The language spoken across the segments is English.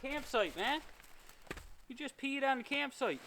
campsite, man. You just peed on the campsite.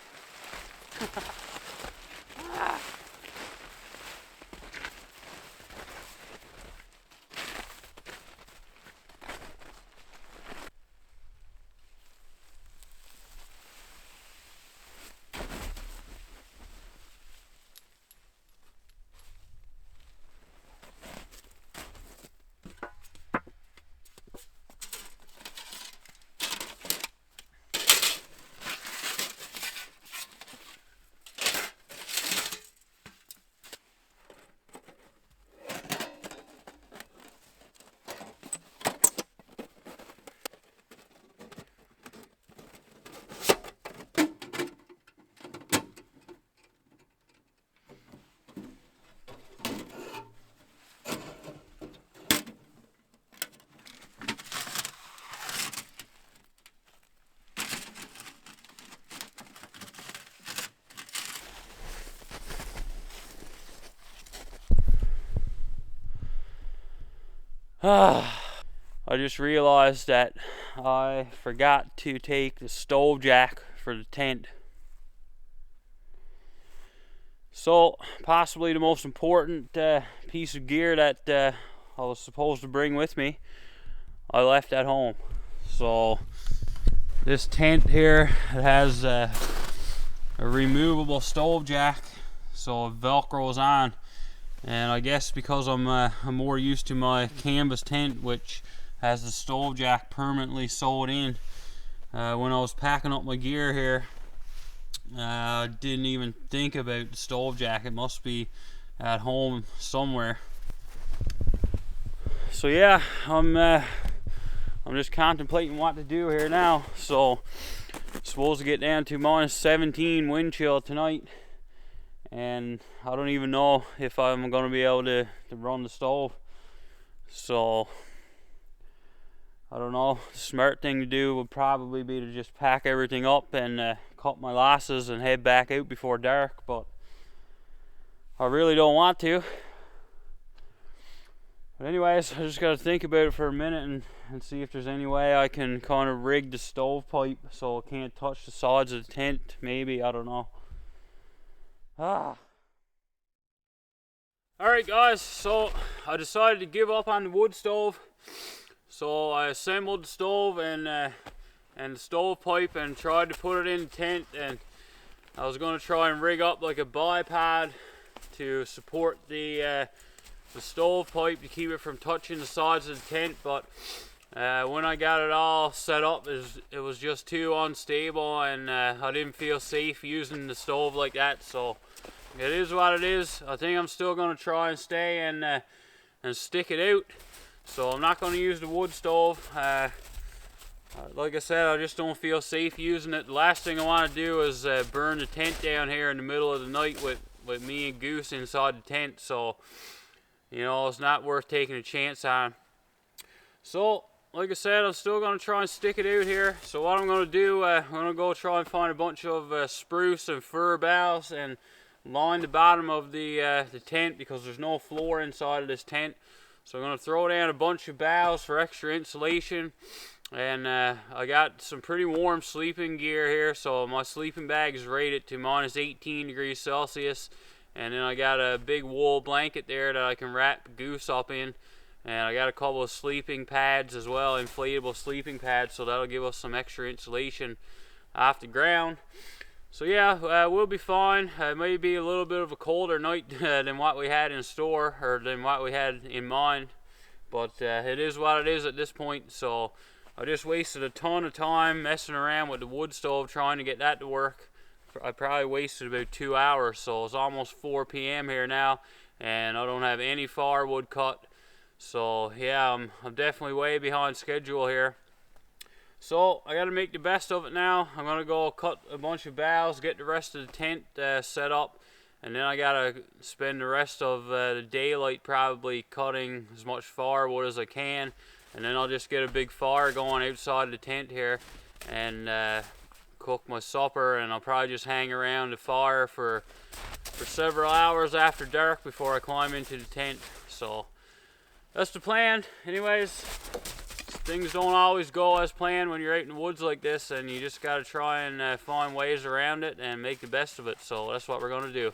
Ah. I just realized that I forgot to take the stove jack for the tent. So, possibly the most important piece of gear that I was supposed to bring with me, I left at home. So, this tent here, it has a removable stove jack, so it velcros on. And I guess because I'm more used to my canvas tent, which has the stove jack permanently sewed in, when I was packing up my gear here, I didn't even think about the stove jack. It must be at home somewhere. So yeah, I'm just contemplating what to do here now. So I'm supposed to get down to -17 wind chill tonight, and I don't even know if I'm going to be able to run the stove. So I don't know. The smart thing to do would probably be to just pack everything up and cut my losses and head back out before dark, but I really don't want to. But anyways, I just got to think about it for a minute and see if there's any way I can kind of rig the stovepipe so it can't touch the sides of the tent. Maybe, I don't know. Alright guys, so I decided to give up on the wood stove. So I assembled the stove and the stovepipe and tried to put it in the tent, and I was going to try and rig up like a bipod to support the stovepipe to keep it from touching the sides of the tent, but when I got it all set up, it was just too unstable, and I didn't feel safe using the stove like that. So it is what it is. I think I'm still going to try and stay and stick it out. So I'm not going to use the wood stove. Like I said, I just don't feel safe using it. The last thing I want to do is burn the tent down here in the middle of the night with me and Goose inside the tent. So, you know, it's not worth taking a chance on. So, like I said, I'm still going to try and stick it out here. So what I'm going to do, I'm going to go try and find a bunch of spruce and fir boughs and line the bottom of the tent, because there's no floor inside of this tent. So I'm going to throw down a bunch of boughs for extra insulation. And I got some pretty warm sleeping gear here. So my sleeping bag is rated to -18 degrees Celsius. And then I got a big wool blanket there that I can wrap Goose up in. And I got a couple of sleeping pads as well, inflatable sleeping pads. So that'll give us some extra insulation off the ground. So yeah, we'll be fine. It may be a little bit of a colder night than what we had in store, or than what we had in mind, but it is what it is at this point. So I just wasted a ton of time messing around with the wood stove trying to get that to work. I probably wasted about 2 hours. So it's almost 4 p.m. here now, and I don't have any firewood cut. So yeah, I'm definitely way behind schedule here. So I got to make the best of it now. I'm going to go cut a bunch of boughs, get the rest of the tent set up, and then I got to spend the rest of the daylight probably cutting as much firewood as I can, and then I'll just get a big fire going outside the tent here and cook my supper, and I'll probably just hang around the fire for several hours after dark before I climb into the tent. So that's the plan. Anyways, things don't always go as planned when you're out in the woods like this, and you just got to try and find ways around it and make the best of it. So that's what we're going to do.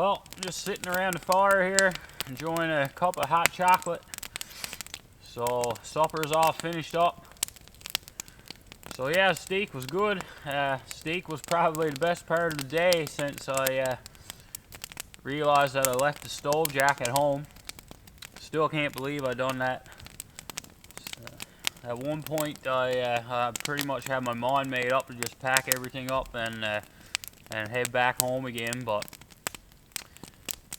Well, I'm just sitting around the fire here, enjoying a cup of hot chocolate. So supper's all finished up. So yeah, steak was good. Steak was probably the best part of the day since I realized that I left the stove jack at home. Still can't believe I done that. At one point, I pretty much had my mind made up to just pack everything up and head back home again. But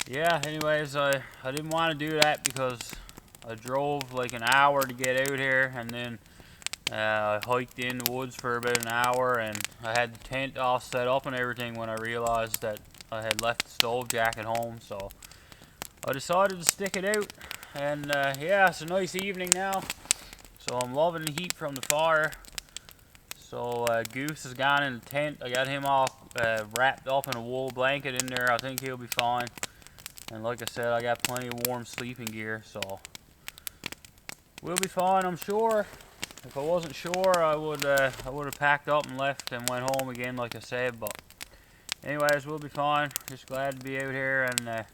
yeah, anyways, I didn't want to do that because I drove like an hour to get out here, and then I hiked in the woods for about an hour, and I had the tent all set up and everything when I realized that I had left the stove jack at home. So I decided to stick it out, and yeah, it's a nice evening now. So I'm loving the heat from the fire. So Goose has gone in the tent. I got him all wrapped up in a wool blanket in there. I think he'll be fine. And like I said, I got plenty of warm sleeping gear, so we'll be fine, I'm sure. If I wasn't sure, I would have packed up and left and went home again, like I said. But anyways, we'll be fine. Just glad to be out here, and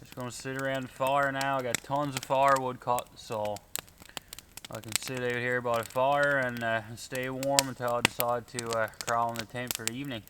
just gonna sit around the fire now. I got tons of firewood cut, so I can sit out here by the fire and stay warm until I decide to crawl in the tent for the evening.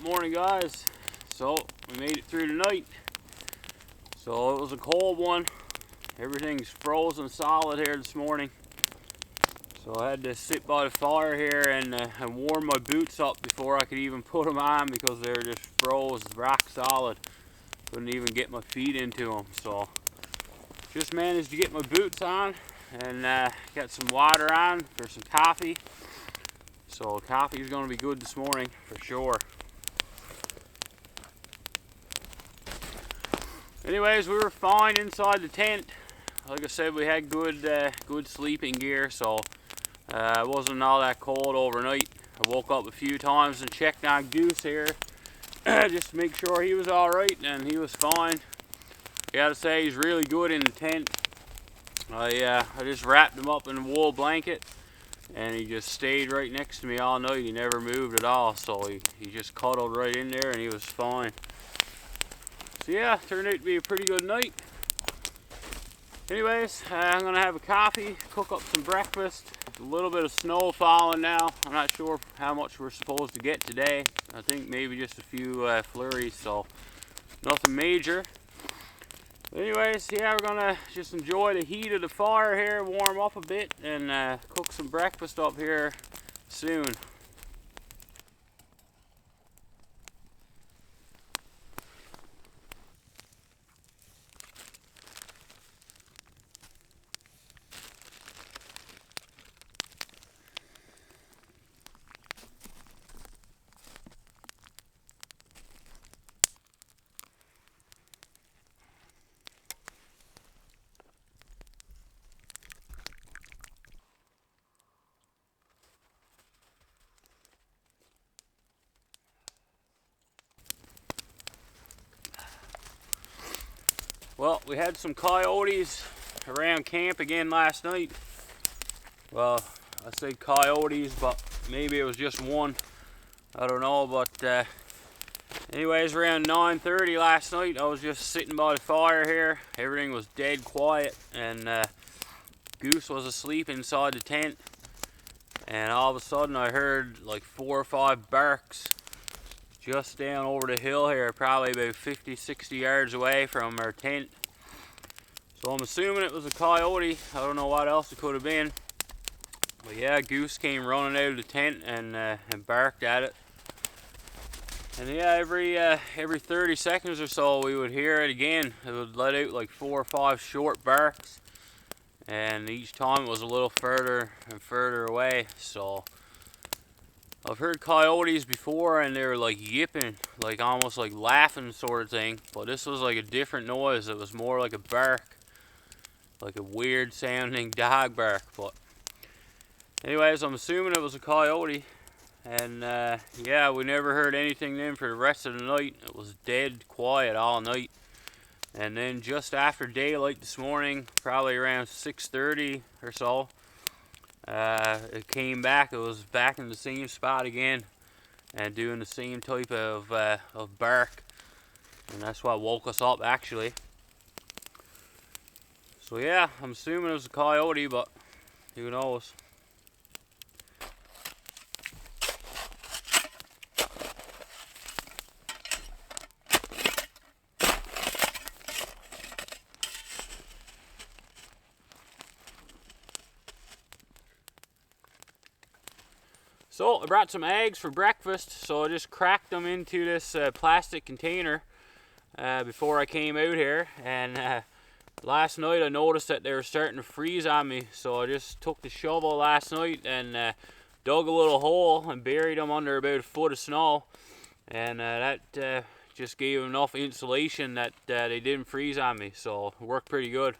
Morning guys. So we made it through the night. So it was a cold one. Everything's frozen solid here this morning. So I had to sit by the fire here and warm my boots up before I could even put them on because they were just froze rock solid. Couldn't even get my feet into them. So just managed to get my boots on and got some water on for some coffee. So coffee is going to be good this morning for sure. Anyways, we were fine inside the tent. Like I said, we had good sleeping gear, so it wasn't all that cold overnight. I woke up a few times and checked on Goose here just to make sure he was all right, and he was fine. gotta say he's really good in the tent. I just wrapped him up in a wool blanket, and he just stayed right next to me all night. He never moved at all, so he just cuddled right in there and he was fine. So yeah, turned out to be a pretty good night. Anyways, I'm gonna have a coffee, cook up some breakfast. There's a little bit of snow falling now. I'm not sure how much we're supposed to get today. I think maybe just a few flurries, so nothing major. Anyways, yeah, we're gonna just enjoy the heat of the fire here, warm up a bit, and cook some breakfast up here soon. Well, we had some coyotes around camp again last night. Well, I say coyotes, but maybe it was just one. I don't know, but anyways, around 9:30 last night, I was just sitting by the fire here. Everything was dead quiet, and Goose was asleep inside the tent. And all of a sudden, I heard like 4 or 5 barks just down over the hill here, probably about 50-60 yards away from our tent. So I'm assuming it was a coyote. I don't know what else it could have been. But yeah, Goose came running out of the tent and barked at it. And yeah, every 30 seconds or so we would hear it again. It would let out like 4 or 5 short barks, and each time it was a little further and further away. So I've heard coyotes before, and they were like yipping, like almost like laughing sort of thing. But this was like a different noise. It was more like a bark, like a weird sounding dog bark. But anyways, I'm assuming it was a coyote. And yeah, we never heard anything then for the rest of the night. It was dead quiet all night. And then just after daylight this morning, probably around 6:30 or so, it came back. It was back in the same spot again and doing the same type of bark. And that's what woke us up, actually. So yeah, I'm assuming it was a coyote, but who knows. So I brought some eggs for breakfast, so I just cracked them into this plastic container before I came out here. And last night I noticed that they were starting to freeze on me, so I just took the shovel last night and dug a little hole and buried them under about a foot of snow. And that just gave them enough insulation that they didn't freeze on me, so it worked pretty good.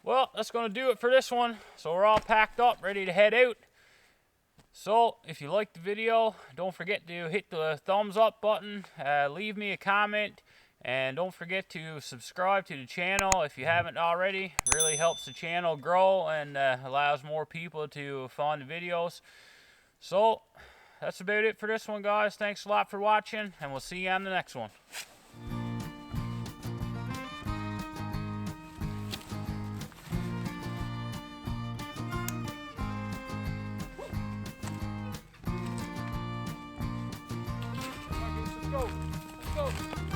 Well, that's going to do it for this one. So we're all packed up, ready to head out. So if you liked the video, don't forget to hit the thumbs up button, leave me a comment, and don't forget to subscribe to the channel if you haven't already. Really helps the channel grow and allows more people to find the videos. So that's about it for this one, guys. Thanks a lot for watching, and we'll see you on the next one. Let's go. Let's go.